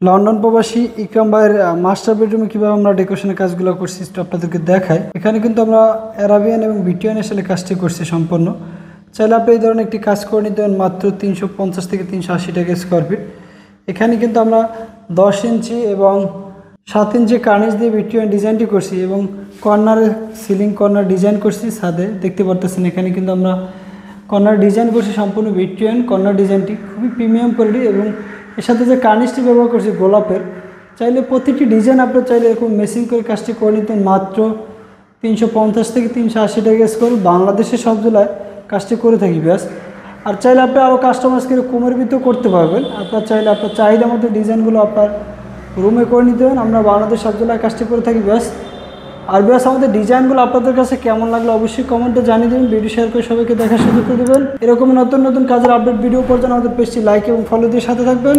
London প্রবাসী ইকরাম ভাইয়ের master বেডরুমে কীভাবে আমরা ডেকোরেশনের কাজগুলো করছি তো আপনাদেরকে দেখাই। এখানে কিন্তু আমরা অ্যারাবিয়ান এবং বিটিয়ান আসলে কাজটি করছি সম্পূর্ণ। চাইলে আপনি এই ধরনের একটি কাজ করে নিতে পারেন মাত্র 350 থেকে 380 টাকা স্কোয়ার ফিট। এখানে কিন্তু আমরা 10 ইঞ্চি এবং 7 ইঞ্চি কার্নিশ দিয়ে বিটিয়ান ডিজাইনটি করছি এবং কর্নারে সিলিং কর্নার ডিজাইন করছি ছাদে দেখতে পারতেছেন। এখানে কিন্তু আমরা কর্নার ডিজাইন করছি সম্পূর্ণ বিটিয়ান কর্নার ডিজাইনটি খুবই প্রিমিয়াম কোয়ালিটি এবং এর সাথে যে কার্নিশটি ব্যবহার করছি গোলাপের। চাইলে প্রতিটি ডিজাইন আপনার চাইলে এরকম মেসিং করে কাজটি করে নিতেন মাত্র 350 থেকে 380 টাকা স্কোয়ার। বাংলাদেশের সব জেলায় কাজটি করে থাকি ব্যাস। আর চাইলে আপনি আরও কাস্টমাইজকে কমের ভিতরেও করতে পারবেন। আপনার চাইলে আপনার চাহিদা মতো ডিজাইনগুলো আপনার রুমে করে নিতে হবে। আমরা বাংলাদেশ সব জেলায় কাজটি করে থাকি ব্যাস। আর ব্যাস আমাদের ডিজাইনগুলো আপনাদের কাছে কেমন লাগলো অবশ্যই কমেন্টে জানিয়ে দেবেন। ভিডিও শেয়ার করে সবাইকে দেখার সুযোগ করে দেবেন। এরকম নতুন নতুন কাজের আপডেট ভিডিও পর্যন্ত আমাদের পেজটি লাইক এবং ফলো দিয়ে সাথে থাকবেন।